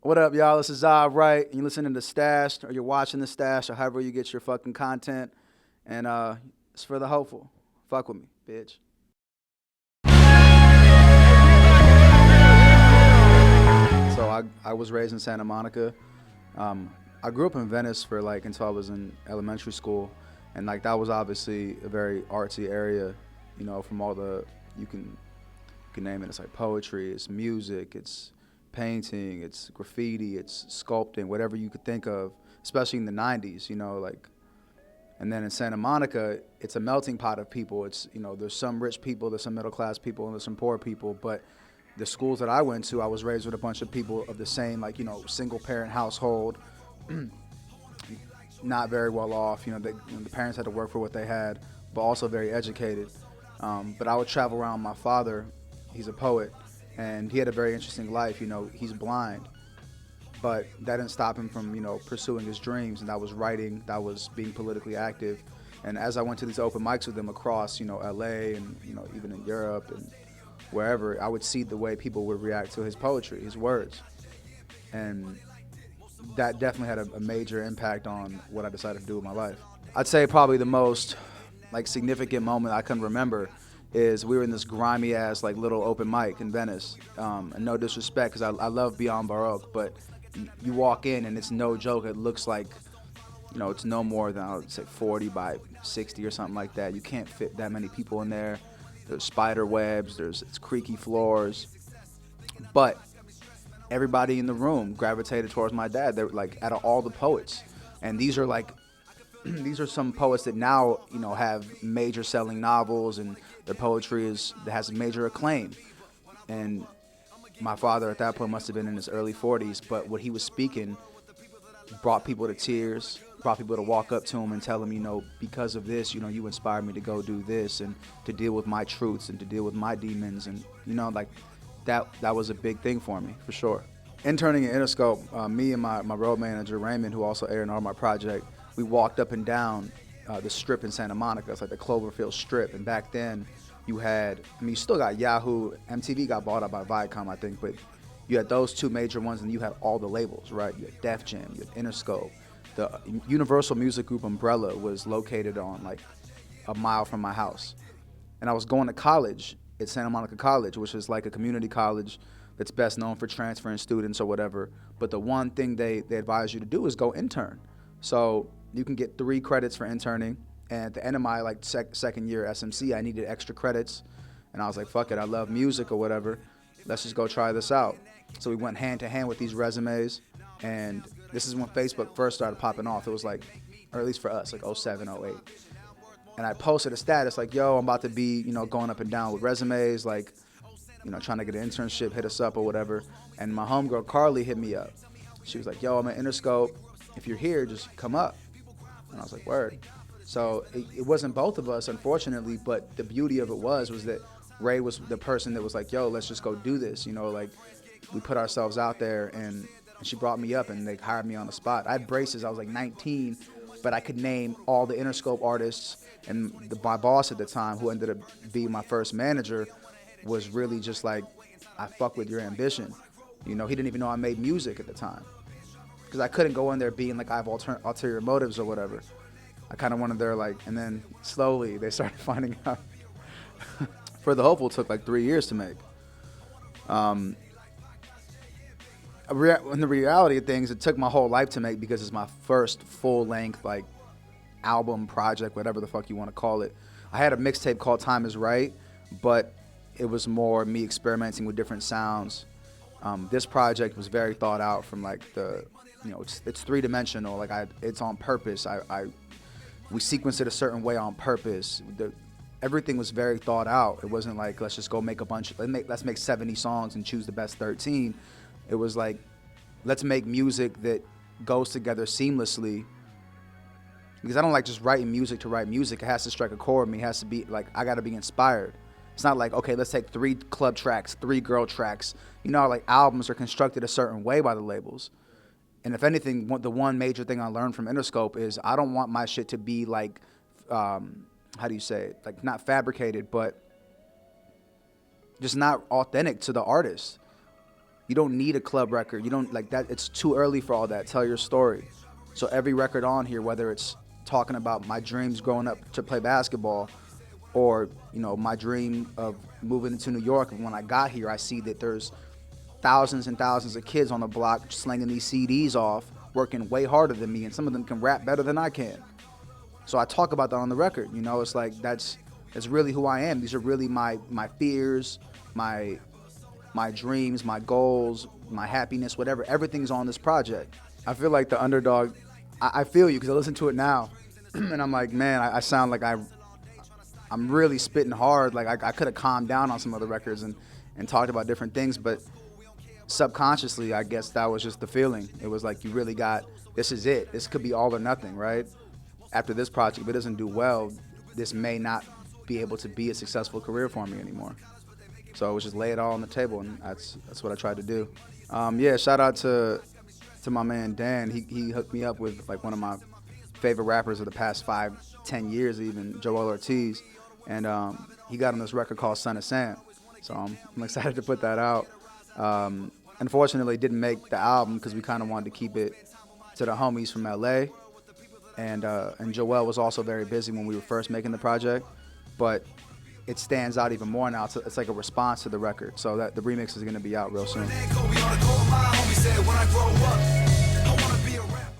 What up, y'all? This is Azad Right. You're listening to Stash, or you're watching The Stash, or however you get your fucking content. And it's for the hopeful. Fuck with me, bitch. So I was raised in Santa Monica. I grew up in Venice for until I was in elementary school. And that was obviously a very artsy area, from all the, you can name it. It's like poetry, it's music, it's painting, it's graffiti, it's sculpting, whatever you could think of, especially in the 90s, and then in Santa Monica, it's a melting pot of people. It's, there's some rich people, there's some middle class people, and there's some poor people, but the schools that I went to, I was raised with a bunch of people of the same, single parent household, not very well off, the parents had to work for what they had, but also very educated. But I would travel around. My father, he's a poet, and he had a very interesting life. He's blind, but that didn't stop him from, pursuing his dreams. And that was writing, that was being politically active. And as I went to these open mics with him across, LA and, even in Europe and wherever, I would see the way people would react to his poetry, his words. And that definitely had a major impact on what I decided to do with my life. I'd say probably the most significant moment I can remember is we were in this grimy ass little open mic in Venice. And no disrespect, because I love Beyond Baroque, but you walk in and it's no joke. It looks like, it's no more than, I would say 40 by 60 or something like that. You can't fit that many people in there. There's spider webs, it's creaky floors. But everybody in the room gravitated towards my dad. They were out of all the poets. And these are these are some poets that now, have major selling novels, and their poetry has major acclaim. And my father at that point must have been in his early 40s, but what he was speaking brought people to tears, brought people to walk up to him and tell him, because of this, you inspired me to go do this and to deal with my truths and to deal with my demons. And, that was a big thing for me, for sure. Interning at Interscope, me and my road manager, Raymond, who also A&R my project, we walked up and down the strip in Santa Monica. It's like the Cloverfield Strip. And back then, you still got Yahoo. MTV got bought up by Viacom, I think, but you had those two major ones, and you had all the labels, right? You had Def Jam, you had Interscope. The Universal Music Group umbrella was located on a mile from my house. And I was going to college at Santa Monica College, which is a community college that's best known for transferring students or whatever. But the one thing they advise you to do is go intern. So you can get 3 credits for interning. And at the end of my second year SMC, I needed extra credits. And I was like, fuck it, I love music or whatever. Let's just go try this out. So we went hand to hand with these resumes. And this is when Facebook first started popping off. It was or at least for us, 07, 08. And I posted a status yo, I'm about to be, going up and down with resumes, trying to get an internship, hit us up or whatever. And my homegirl, Carly, hit me up. She was like, yo, I'm at Interscope. If you're here, just come up. And I was like, word. So it wasn't both of us, unfortunately, but the beauty of it was that Ray was the person that was like, yo, let's just go do this. We put ourselves out there, and she brought me up, and they hired me on the spot. I had braces. I was 19, but I could name all the Interscope artists. And my boss at the time, who ended up being my first manager, was really just I fuck with your ambition. He didn't even know I made music at the time. Because I couldn't go in there being I have ulterior motives or whatever. I kind of wanted their and then slowly they started finding out. For the Hopeful took 3 years to make. In the reality of things, it took my whole life to make, because it's my first full-length album, project, whatever the fuck you want to call it. I had a mixtape called Time Is Right, but it was more me experimenting with different sounds. This project was very thought out from it's three-dimensional. It's on purpose. We sequenced it a certain way on purpose. Everything was very thought out. It wasn't let's just go make let's make 70 songs and choose the best 13. It was let's make music that goes together seamlessly. Because I don't just writing music to write music. It has to strike a chord with me. It has to be I got to be inspired. It's not okay, let's take 3 club tracks, 3 girl tracks. Albums are constructed a certain way by the labels. And if anything, the one major thing I learned from Interscope is I don't want my shit to be how do you say it? Not fabricated, but just not authentic to the artist. You don't need a club record. You don't like that. It's too early for all that. Tell your story. So every record on here, whether it's talking about my dreams growing up to play basketball, or my dream of moving into New York, and when I got here, I see that there's thousands and thousands of kids on the block slinging these CDs off, working way harder than me, and some of them can rap better than I can. So I talk about that on the record. It's like that's really who I am. These are really my fears, my dreams, my goals, my happiness, whatever. Everything's on this project. I feel like the underdog. I feel you because I listen to it now, and I'm like, man, I sound like I'm really spitting hard. Like I could have calmed down on some other records and talked about different things, but subconsciously, I guess that was just the feeling. It was like, you really got, this is it. This could be all or nothing, right? After this project, if it doesn't do well, this may not be able to be a successful career for me anymore. So it was just lay it all on the table, and that's what I tried to do. Yeah, shout out to my man Dan. He hooked me up with like one of my favorite rappers of the past 5-10 years, even Joel Ortiz, and he got on this record called Son of Sam. So I'm excited to put that out. Unfortunately, it didn't make the album because we kind of wanted to keep it to the homies from LA, and Joel was also very busy when we were first making the project, but it stands out even more now. It's like a response to the record, so that the remix is going to be out real soon.